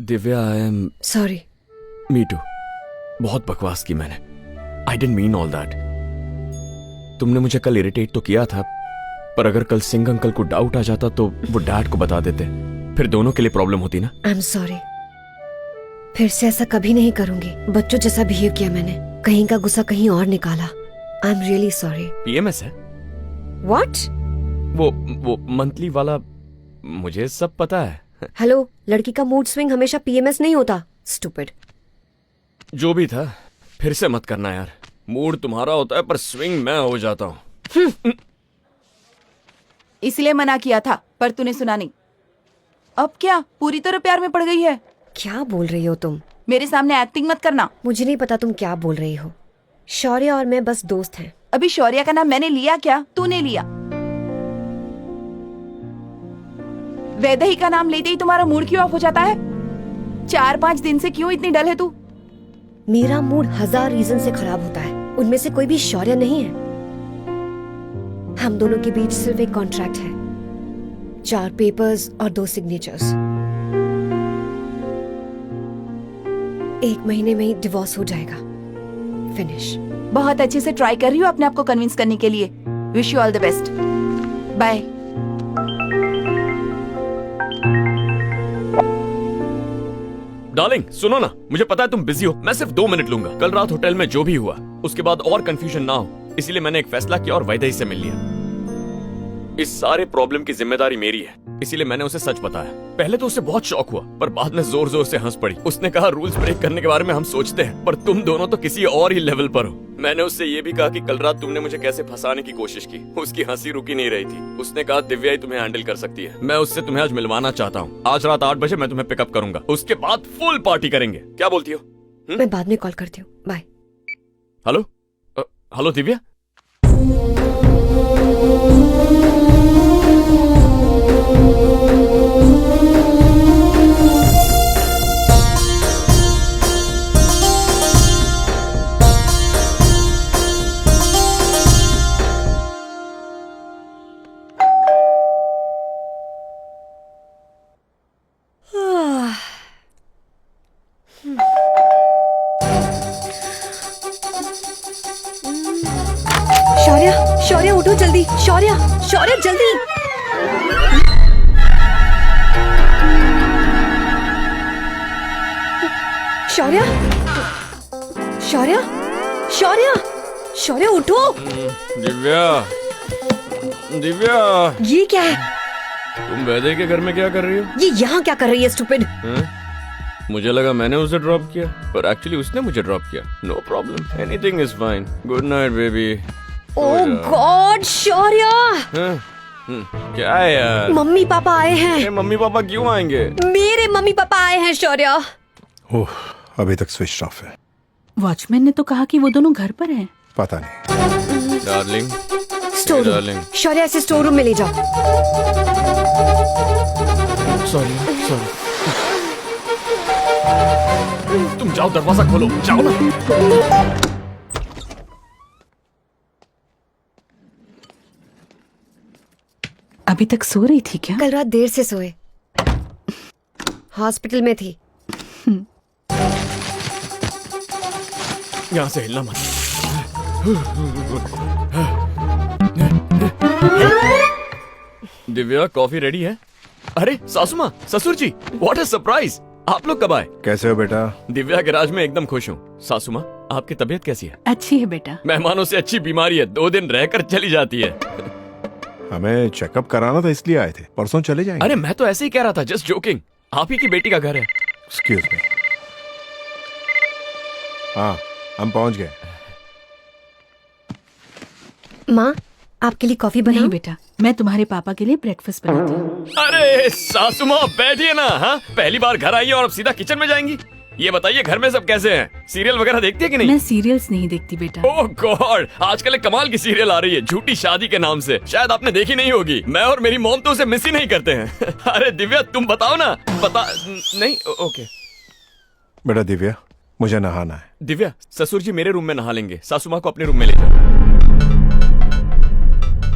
Divya, I am sorry. Me too. बहुत बकवास की मैंने। I didn't mean all that. तुमने मुझे कल इरिटेट तो किया था, पर अगर कल सिंह अंकल को डाउट आ जाता तो वो डैड को बता देते, फिर दोनों के लिए प्रॉब्लम होती ना। आई एम सॉरी, फिर से ऐसा कभी नहीं करूंगी। बच्चों जैसा बिहेव किया मैंने, कहीं का गुस्सा कहीं और निकाला। I am really sorry. PMS है? व्हाट? वो मंथली वाला, मुझे सब पता है। हेलो, लड़की का मूड स्विंग हमेशा पीएमएस नहीं होता। स्टूपिड। जो भी था, फिर से मत करना यार। मूड तुम्हारा होता है पर स्विंग मैं हो जाता हूँ। इसलिए मना किया था, पर तूने सुना नहीं। अब क्या पूरी तरह प्यार में पड़ गई है? क्या बोल रही हो तुम? मेरे सामने एक्टिंग मत करना। मुझे नहीं पता तुम क्या बोल रही हो। शौर्य और मैं बस दोस्त हैं। अभी शौर्य का नाम मैंने लिया क्या? तूने लिया। वैदेही का नाम लेते ही तुम्हारा मूड क्यों ऑफ हो जाता है? 4-5 दिन से क्यों इतनी डल है तू? मेरा मूड 1000 रीजन से खराब होता है, उनमें से कोई भी शौर्य नहीं है। हम दोनों के बीच सिर्फ एक कॉन्ट्रैक्ट है, 4 पेपर्स और 2 सिग्नेचर्स। 1 महीने में ही डिवोर्स हो जाएगा। फिनिश। बहुत अच्छे से ट्राई कर रही हो अपने आप को कन्विंस करने के लिए। Wish you all the best. Bye. Darling सुनो ना, मुझे पता है तुम बिजी हो, मैं सिर्फ 2 मिनट लूंगा। कल रात होटल में जो भी हुआ उसके बाद और कंफ्यूजन ना हो, इसीलिए मैंने एक फैसला किया और वैदेही से मिल लिया। इस सारे प्रॉब्लम की जिम्मेदारी मेरी है, इसीलिए मैंने उसे सच बताया। पहले तो उसे बहुत शॉक हुआ, पर बाद में जोर जोर से हंस पड़ी। उसने कहा रूल्स ब्रेक करने के बारे में हम सोचते हैं, पर तुम दोनों तो किसी और ही लेवल पर हो। मैंने उससे ये भी कहा कि कल रात तुमने मुझे कैसे फंसाने की कोशिश की। उसकी हंसी रुकी नहीं रही थी। उसने कहा दिव्या ही तुम्हें हैंडल कर सकती है। मैं उससे तुम्हें आज मिलवाना चाहता हूँ। आज रात 8 बजे मैं तुम्हें पिकअप करूंगा, उसके बाद फुल पार्टी करेंगे। क्या बोलती हो? मैं बाद में कॉल करती हूँ। Bye. Hello hello Divya. Shaurya, Shaurya उठो जल्दी। शौर्य, शौर्य जल्दी। शौर्य, शौर्य, शौर्य, शौर्य उठो। दिव्या, दिव्या, ये क्या है? तुम वैदेही के घर में क्या कर रही हो? ये यहाँ क्या कर रही है स्टूपिड? मुझे लगा मैंने उसे ड्रॉप किया, पर एक्चुअली उसने मुझे ड्रॉप किया। No problem, anything is fine. Good night baby. Oh god Shaurya, क्या है यार? मम्मी पापा आए हैं। मम्मी पापा क्यों आएंगे? मेरे मम्मी पापा आए हैं शौर्य। ओह, अभी तक स्विच ऑफ है। वॉचमैन ने तो कहा कि वो दोनों घर पर हैं। पता नहीं। Darling, store darling. रूम। शौर्य ऐसे स्टोर रूम में ले जाओ। Sorry sorry. तुम जाओ, दरवाजा खोलो, जाओ ना। अभी तक सो रही थी क्या? कल रात देर से सोए, हॉस्पिटल में थी। यहाँ से हिलना मत। दिव्या, कॉफी रेडी है? अरे सासू माँ, ससुर जी, व्हाट अ सरप्राइज। आप लोग कब आए? कैसे हो बेटा? दिव्या गैराज में एकदम खुश हूँ। सासू माँ, आपकी तबीयत कैसी है? अच्छी है बेटा। मेहमानों से अच्छी बीमारी है, 2 दिन रहकर चली जाती है। हमें चेकअप कराना था इसलिए आए थे, परसों चले जाएंगे। अरे मैं तो ऐसे ही कह रहा था, जस्ट जोकिंग। आप ही की बेटी का घर है। Excuse me. हाँ, हम पहुंच गए। माँ, आपके लिए कॉफी नहीं बनाऊं? बेटा, मैं तुम्हारे पापा के लिए ब्रेकफास्ट बनाती हूँ। अरे सासू माँ बैठिए ना। हाँ, पहली बार घर आई है और अब सीधा किचन में जाएंगी? ये बताइए घर में सब कैसे हैं? सीरियल वगैरह देखती है कि नहीं? मैं सीरियल्स नहीं देखती बेटा। ओह गॉड, आजकल एक कमाल की सीरियल आ रही है, झूठी शादी के नाम से। शायद आपने देखी नहीं होगी। मैं और मेरी मॉम तो उसे मिस ही नहीं करते हैं। अरे दिव्या, तुम बताओ ना। पता नहीं? ओके। बेटा दिव्या, मुझे नहाना है। दिव्या, ससुर जी मेरे रूम में नहा लेंगे, सासू माँ को अपने रूम में ले जाओ।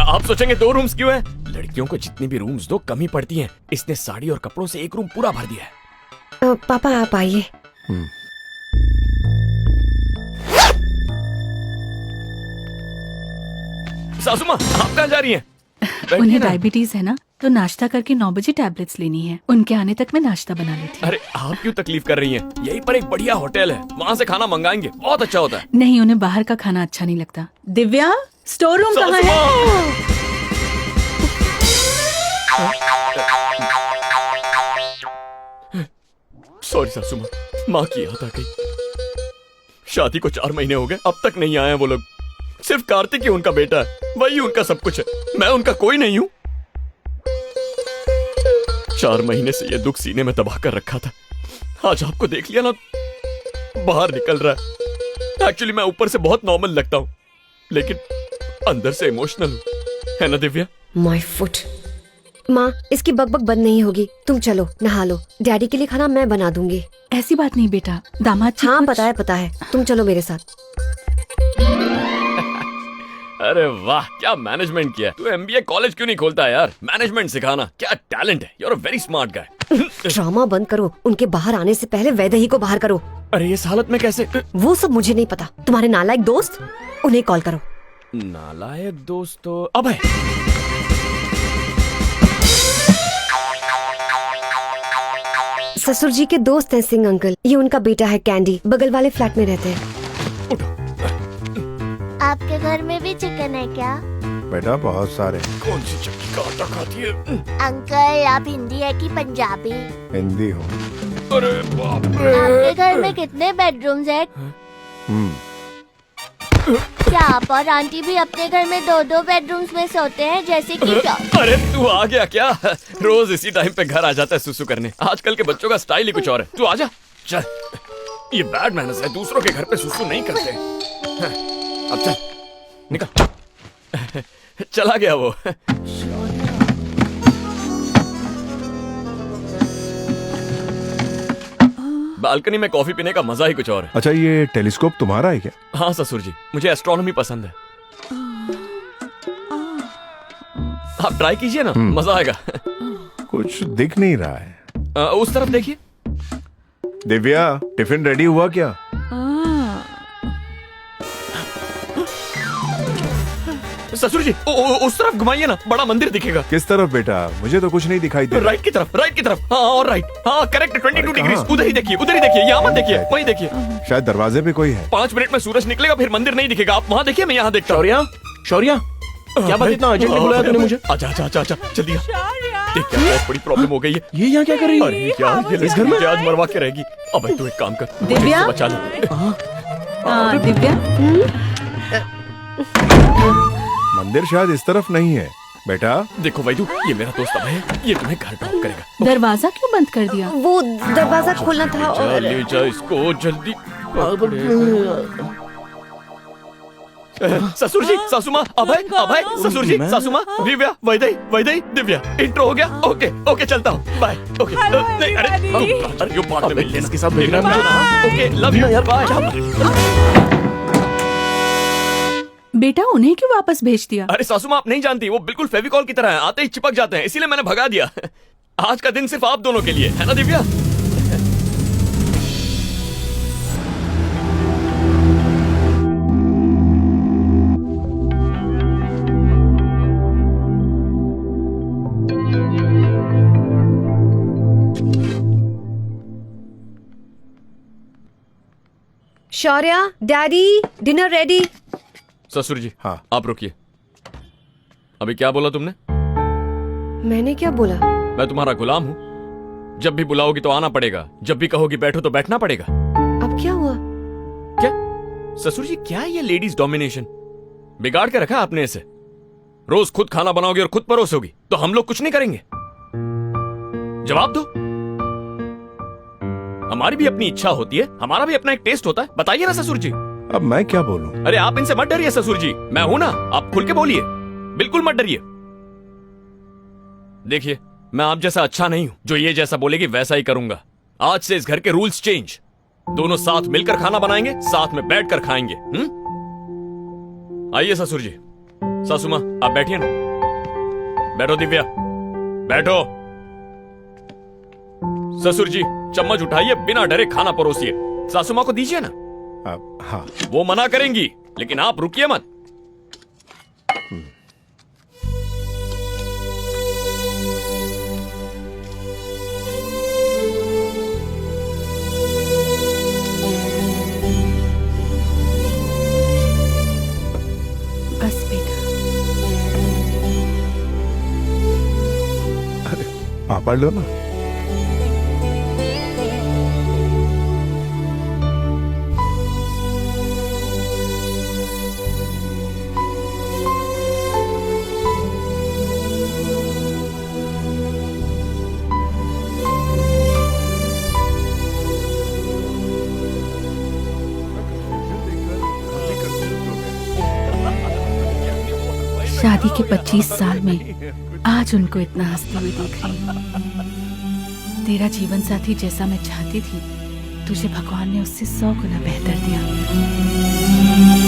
आप सोचेंगे 2 रूम्स क्यों हैं? लड़कियों को जितनी भी रूम्स दो कम ही पड़ती हैं। इसने साड़ी और कपड़ों से एक रूम पूरा भर दिया है। पापा आप आइए। सासू माँ आप कहाँ जा रही हैं? उन्हें डायबिटीज है ना, तो नाश्ता करके 9 बजे टैबलेट्स लेनी है। उनके आने तक मैं नाश्ता बना लेती हूँ। अरे आप क्यों तकलीफ कर रही हैं? यहीं पर एक बढ़िया होटल है, वहाँ से खाना मंगाएंगे, बहुत अच्छा होता है। नहीं, उन्हें बाहर का खाना अच्छा नहीं लगता। दिव्या, स्टोर रूम कहाँ सासू है? माँ! सॉरी सासू माँ, माँ की याद आ गई। शादी को 4 महीने हो गए, अब तक नहीं आए वो लोग। सिर्फ कार्तिक ही उनका बेटा है, वही उनका सब कुछ है, मैं उनका कोई नहीं हूँ। 4 महीने से ये दुख सीने में दबा कर रखा था, आज आपको देख लिया ना, बाहर निकल रहा है। एक्चुअली मैं ऊपर से बहुत नॉर्मल लगता हूँ, लेकिन अंदर से इमोशनल हूँ, है ना दिव्या? My foot. माँ, इसकी बकबक बंद नहीं होगी। तुम चलो नहा लो, डैडी के लिए खाना मैं बना दूंगी। ऐसी बात नहीं बेटा, दामाद जी हाँ कुछ- पता है, तुम चलो मेरे साथ। अरे वाह, क्या मैनेजमेंट किया है। तू एमबीए कॉलेज क्यों नहीं खोलता यार? मैनेजमेंट सिखाना, क्या टैलेंट है। You are a very smart guy. Drama बंद करो, उनके बाहर आने से पहले वैदेही को बाहर करो। अरे इस हालत में कैसे? वो सब मुझे नहीं पता। तुम्हारे नालायक दोस्त, उन्हें कॉल करो। नालायक दोस्त तो अब है। ससुर जी के दोस्त हैं सिंह अंकल, ये उनका बेटा है कैंडी, बगल वाले फ्लैट में रहते हैं। आपके घर में भी चिकन है क्या? बेटा बहुत सारे। कौन सी चक्की का आटा खाती है? अंकल आप हिंदी है कि पंजाबी? हिंदी हूँ। अरे बाप रे। आपके घर में कितने बेडरूम्स है? क्या आप और आंटी भी अपने घर में 2-2 बेडरूम्स में सोते हैं जैसे कि क्या? अरे तू आ गया क्या? रोज इसी टाइम पे घर आ जाता है सुसु करने। आजकल के बच्चों का स्टाइल ही कुछ और है। तू आजा, चल। ये बैड मैनर्स है, दूसरों के घर पे सुसु नहीं करते। अब चल, निकल। चला गया वो। बालकनी में कॉफी पीने का मजा ही कुछ और है। अच्छा ये टेलीस्कोप तुम्हारा है क्या? हाँ ससुर जी, मुझे एस्ट्रोनॉमी पसंद है। आप ट्राई कीजिए ना, मजा आएगा। कुछ दिख नहीं रहा है। उस तरफ देखिए। दिव्या, टिफिन रेडी हुआ क्या? ससुर जी, उस तरफ घुमाइए ना, बड़ा मंदिर दिखेगा। किस तरफ बेटा? मुझे तो कुछ नहीं दिखाई दे रहा। राइट की तरफ, राइट की तरफ। हाँ और राइट, हाँ करेक्ट, 22 अरे डिग्री। कहाँ? उधर ही देखिए, उधर ही देखिए, यहाँ मत देखिए, वहीं देखिए। शायद दरवाजे पे कोई है। 5 मिनट में सूरज निकलेगा, फिर मंदिर नहीं दिखेगा। आप वहाँ देखिए, मैं यहाँ देखता हूँ। शौर्या, क्या बात इतना अर्जेंटली बुलाया तूने मुझे? आजा आजा आजा आजा, जल्दी आ। देख क्या बहुत बड़ी प्रॉब्लम हो गई है। ये यहाँ क्या कर रही है? अरे यार, ये लड़की मुझे आज मरवा के रहेगी। अब तू एक काम कर, मुझे दिव्या? इससे बचा ले। दिव्या, मंदिर शायद इस तरफ नहीं है बेटा। देखो वैदू, ये मेरा दोस्त अभय है, ये तुम्हें घर ड्रॉप करेगा। दरवाजा क्यों बंद कर दिया? वो दरवाजा खोलना था चल और ले जा इसको जल्दी। ससुर जी, सासू माँ, अभय अभय, ससुर जी, सासू माँ, दिव्या, वैदेही वैदेही, दिव्या। इंट्रो हो गया। ओके ओके, चलता हूँ, बाय। ओके नहीं, अरे यो बाद में मिल लेना। इसके साथ भेजना है। Okay, love you, bye. बेटा, उन्हें क्यों वापस भेज दिया? अरे सासू माँ, आप नहीं जानती, वो बिल्कुल फेविकॉल की तरह है, आते ही चिपक जाते हैं, इसीलिए मैंने भगा दिया। आज का दिन सिर्फ आप दोनों के लिए है ना Divya? Shaurya, daddy, dinner ready. ससुर जी, हाँ। आप रुकिए। अभी क्या बोला तुमने? मैंने क्या बोला? मैं तुम्हारा गुलाम हूँ, जब भी बुलाओगी तो आना पड़ेगा, जब भी कहोगी बैठो तो बैठना पड़ेगा। अब क्या हुआ? क्या ससुर जी, क्या है ये लेडीज डोमिनेशन? बिगाड़ के रखा आपने इसे। रोज खुद खाना बनाओगी और खुद परोसोगी तो हम लोग कुछ नहीं करेंगे? जवाब दो। हमारी भी अपनी इच्छा होती है, हमारा भी अपना एक टेस्ट होता है, बताइए ना ससुर जी। अब मैं क्या बोलूं? अरे आप इनसे मत डरिए ससुर जी, मैं हूं ना, आप खुल के बोलिए, बिल्कुल मत डरिए। देखिए, मैं आप जैसा अच्छा नहीं हूं, जो ये जैसा बोलेगी वैसा ही करूंगा। आज से इस घर के रूल्स चेंज। दोनों साथ मिलकर खाना बनाएंगे, साथ में बैठकर खाएंगे। आइए ससुर जी। सासू माँ, आप बैठिए ना। बैठो दिव्या, बैठो। ससुर जी, चम्मच उठाइए, बिना डरे खाना परोसिए। सासू माँ को दीजिए ना। हाँ। वो मना करेंगी, लेकिन आप रुकिए मत। बस बेटा। आप पढ़ लो ना। शादी के 25 साल में आज उनको इतना हंसते हुए देख रही हूँ। तेरा जीवन साथी जैसा मैं चाहती थी, तुझे भगवान ने उससे 100 गुना बेहतर दिया।